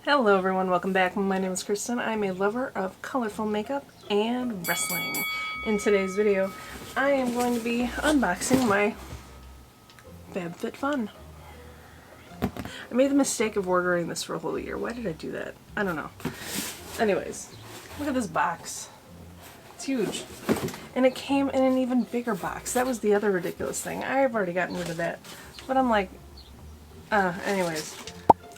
Hello everyone, welcome back. My name is Kristen. I'm a lover of colorful makeup and wrestling. In today's video, I am going to be unboxing my FabFitFun. I made the mistake of ordering this for a whole year. Why did I do that? I don't know. Anyways, look at this box. It's huge. And it came in an even bigger box. That was the other ridiculous thing. I've already gotten rid of that. But I'm like, anyways.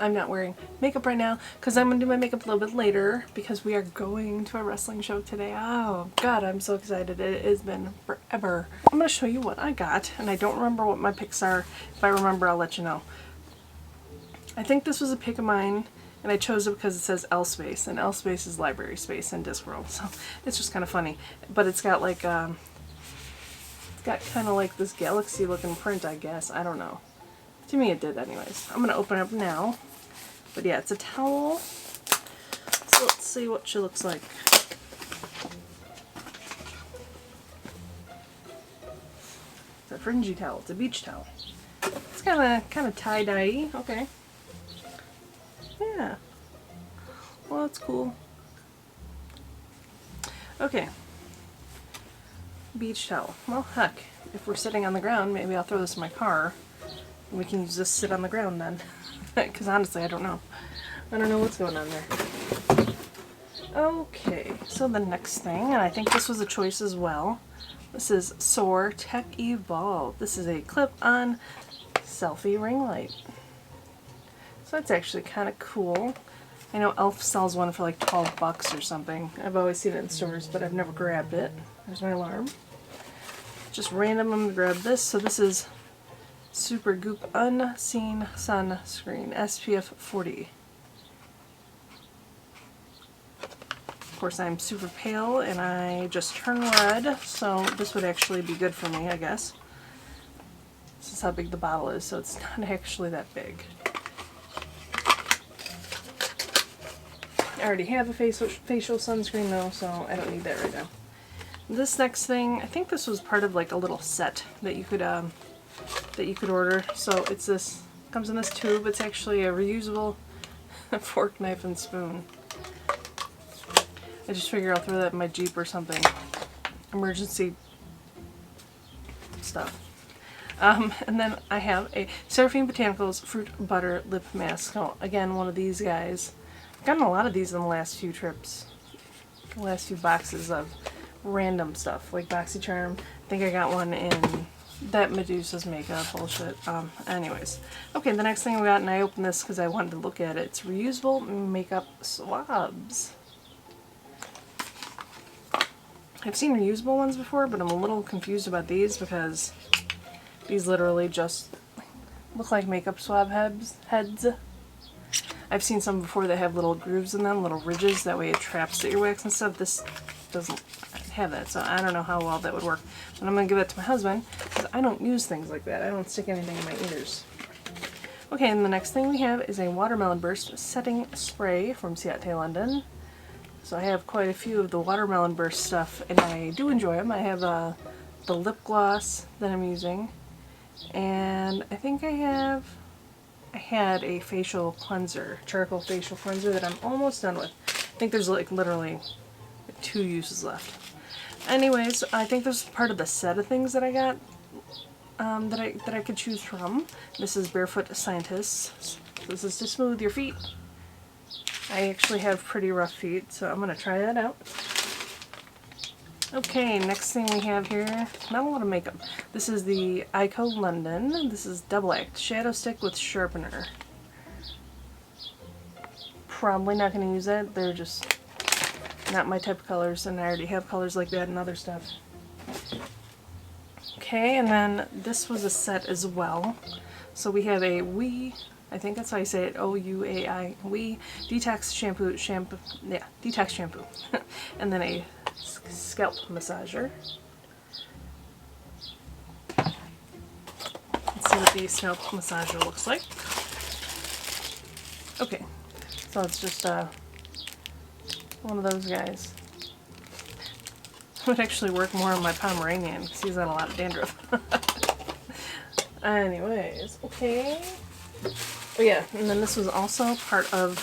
I'm not wearing makeup right now because I'm going to do my makeup a little bit later because we are going to a wrestling show today. Oh god, I'm so excited. It has been forever. I'm going to show you what I got, and I don't remember what my picks are. If I remember, I'll let you know. I think this was a pick of mine, and I chose it because it says L space, and L space is library space in Discworld, so it's just kind of funny. But it's got like, it's got kind of like this galaxy looking print, I guess. I don't know. To me it did anyways. I'm going to open it up now. But yeah, it's a towel. So let's see what she looks like. It's a fringy towel. It's a beach towel. It's kind of tie-dye-y. Okay. Yeah. Well, that's cool. Okay. Beach towel. Well, heck, if we're sitting on the ground, maybe I'll throw this in my car. And we can use this sit on the ground then. Because honestly, I don't know. I don't know what's going on there. Okay, so the next thing, and I think this was a choice as well. This is Soar Tech Evolve. This is a clip-on selfie ring light. So that's actually kind of cool. I know Elf sells one for like 12 bucks or something. I've always seen it in stores, but I've never grabbed it. There's my alarm. Just random, I'm going to grab this. So this is Super Goop Unseen Sunscreen, SPF 40. Of course, I'm super pale and I just turned red, so this would actually be good for me, I guess. This is how big the bottle is, so it's not actually that big. I already have a facial sunscreen though, so I don't need that right now. This next thing, I think this was part of like a little set that you could order. So it's this, comes in this tube. It's actually a reusable fork, knife, and spoon. I just figure I'll throw that in my Jeep or something. Emergency stuff. And then I have a Seraphine Botanicals Fruit Butter Lip Mask. So again, one of these guys. I've gotten a lot of these in the last few trips. The last few boxes of random stuff, like BoxyCharm. I think I got one in that Medusa's makeup bullshit. Anyways. Okay, the next thing we got, and I opened this because I wanted to look at it. It's reusable makeup swabs. I've seen reusable ones before, but I'm a little confused about these because these literally just look like makeup swab heads. I've seen some before that have little grooves in them, little ridges, that way it traps the earwax and stuff. This doesn't have that, so I don't know how well that would work. But I'm going to give that to my husband because I don't use things like that. I don't stick anything in my ears. Okay, and the next thing we have is a Watermelon Burst Setting Spray from Ciate London. So I have quite a few of the Watermelon Burst stuff, and I do enjoy them. I have the lip gloss that I'm using, and I think I had a facial cleanser, charcoal facial cleanser that I'm almost done with. I think there's like literally 2 uses left. Anyways, I think this is part of the set of things that I got that I could choose from. This is Barefoot Scientists. This is to smooth your feet. I actually have pretty rough feet, so I'm going to try that out. Okay, next thing we have here, not a lot of makeup. This is the Ico London. This is Double Act Shadow Stick with Sharpener. Probably not going to use that. They're just not my type of colors, and I already have colors like that and other stuff. Okay, and then this was a set as well. So we have a I think that's how you say it, O-U-A-I, Detox Shampoo, Detox Shampoo. And then a scalp massager. Let's see what the scalp massager looks like. Okay, so it's just one of those guys. It would actually work more on my Pomeranian because he's got a lot of dandruff. Anyways, okay. Oh yeah, and then this was also part of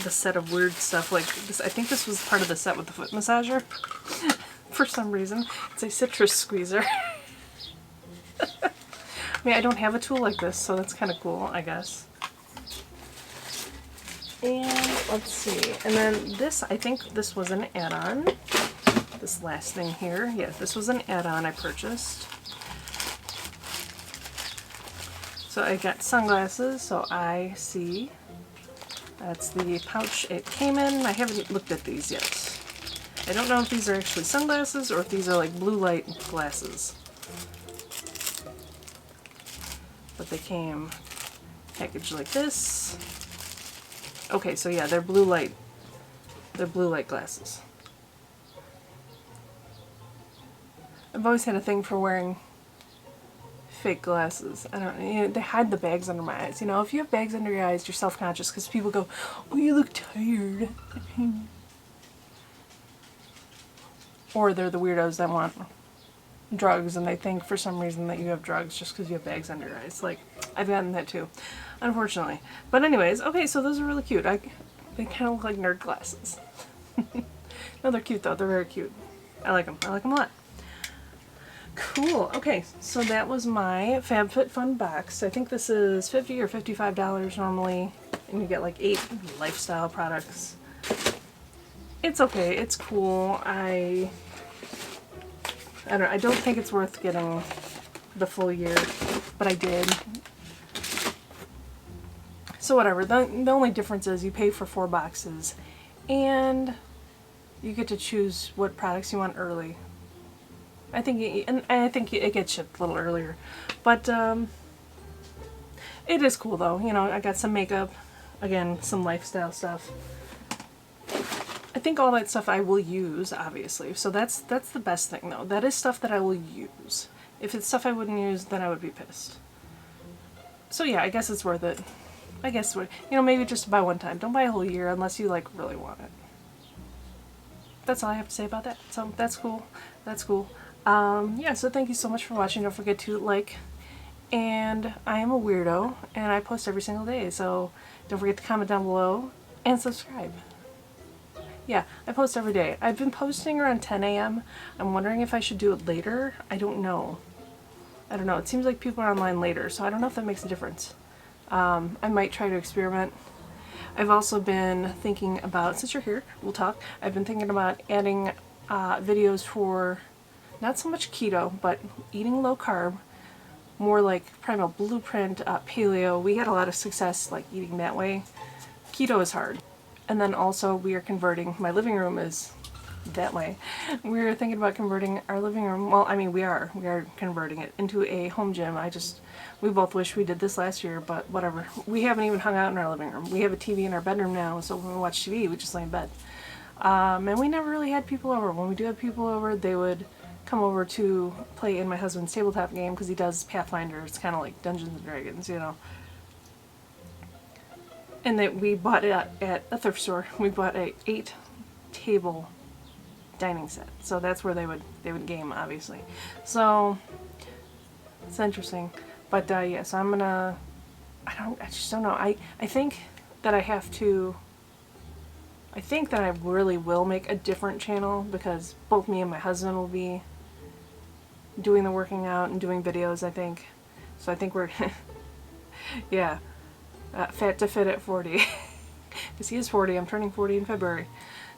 the set of weird stuff like this. I think this was part of the set with the foot massager. For some reason. It's a citrus squeezer. I mean, I don't have a tool like this, so that's kind of cool, I guess. And let's see. And then this, I think this was an add-on. This last thing here. Yeah, this was an add-on I purchased. So I got sunglasses, so I see. That's the pouch it came in. I haven't looked at these yet. I don't know if these are actually sunglasses or if these are like blue light glasses. But they came packaged like this. Okay, so yeah, they're blue light. They're blue light glasses. I've always had a thing for wearing fake glasses. I don't know, you know, they hide the bags under my eyes. You know, if you have bags under your eyes, you're self-conscious because people go, oh, you look tired. Or they're the weirdos that want drugs and they think for some reason that you have drugs just because you have bags under your eyes. Like, I've gotten that too, unfortunately. But anyways, okay, so those are really cute. They kind of look like nerd glasses. No, they're cute though. They're very cute. I like them. I like them a lot. Cool. Okay, so that was my FabFitFun box. I think this is $50 or $55 normally, and you get like 8 lifestyle products. It's okay. It's cool. I don't think it's worth getting the full year, but I did. So whatever. The only difference is you pay for 4 boxes, and you get to choose what products you want early. I think it gets shipped a little earlier, but it is cool though. You know, I got some makeup, again, some lifestyle stuff. I think all that stuff I will use, obviously. So that's the best thing though. That is stuff that I will use. If it's stuff I wouldn't use, then I would be pissed. So yeah, I guess it's worth it. I guess, you know, maybe just buy one time. Don't buy a whole year unless you like really want it. That's all I have to say about that. So that's cool. That's cool. Yeah, so thank you so much for watching. Don't forget to like, and I am a weirdo, and I post every single day, so don't forget to comment down below and subscribe. Yeah, I post every day. I've been posting around 10 a.m. I'm wondering if I should do it later. I don't know. I don't know. It seems like people are online later, so I don't know if that makes a difference. I might try to experiment. I've also been thinking about, since you're here, we'll talk. I've been thinking about adding videos for not so much keto, but eating low carb, more like Primal Blueprint, paleo. We had a lot of success like eating that way. Keto is hard. And then also we are converting, my living room is that way. We're thinking about converting our living room, well, I mean we are converting it into a home gym. We both wish we did this last year, but whatever. We haven't even hung out in our living room. We have a TV in our bedroom now, so when we watch TV, we just lay in bed. And we never really had people over. When we do have people over, they would come over to play in my husband's tabletop game because he does Pathfinder. It's kind of like Dungeons and Dragons, you know. And that we bought it at a thrift store. We bought a 8-table dining set, so that's where they would game, obviously. So it's interesting, but yeah. So I'm gonna. I just don't know. I think that I have to. I think that I really will make a different channel because both me and my husband will be doing the working out and doing videos, I think. So I think we're, yeah, fat to fit at 40. Because he is 40, I'm turning 40 in February.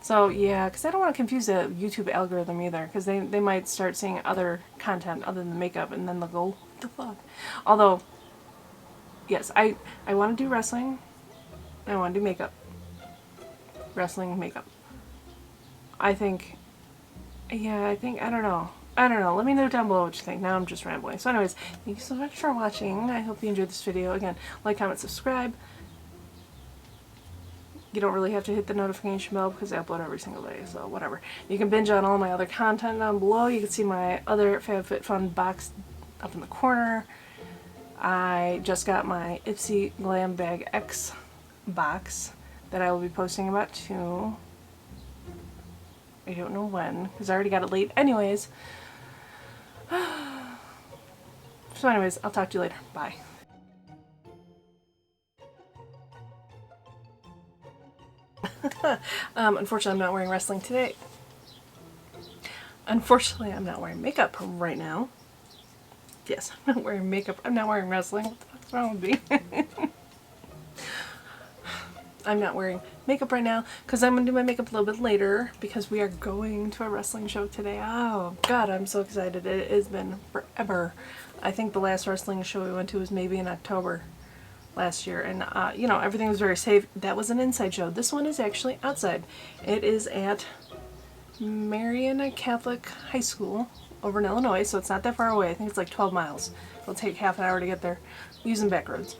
So yeah, because I don't want to confuse the YouTube algorithm either, because they might start seeing other content other than makeup and then they'll go, what the fuck? Although, yes, I want to do wrestling, I want to do makeup. Wrestling, makeup. I think, yeah, I don't know. Let me know down below what you think. Now I'm just rambling. So anyways, thank you so much for watching. I hope you enjoyed this video. Again, like, comment, subscribe. You don't really have to hit the notification bell because I upload every single day, so whatever. You can binge on all my other content down below. You can see my other FabFitFun box up in the corner. I just got my Ipsy Glam Bag X box that I will be posting about too. I don't know when, because I already got it late anyways. So anyways, I'll talk to you later. Bye. Unfortunately, I'm not wearing wrestling today. Unfortunately, I'm not wearing makeup right now. Yes, I'm not wearing makeup. I'm not wearing wrestling. What the fuck's wrong with me? I'm not wearing makeup right now because I'm going to do my makeup a little bit later because we are going to a wrestling show today. Oh, God, I'm so excited. It has been forever. I think the last wrestling show we went to was maybe in October last year. And, you know, everything was very safe. That was an inside show. This one is actually outside. It is at Mariana Catholic High School over in Illinois, so it's not that far away. I think it's like 12 miles. It'll take half an hour to get there using back roads.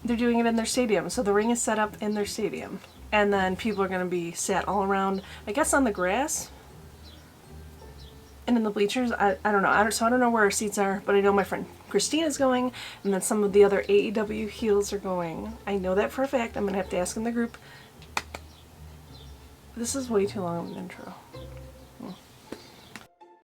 They're doing it in their stadium, so the ring is set up in their stadium. And then people are going to be sat all around, I guess on the grass and in the bleachers. I don't know. So I don't know where our seats are, but I know my friend Christina's going, and then some of the other AEW heels are going. I know that for a fact. I'm going to have to ask in the group. This is way too long of an intro.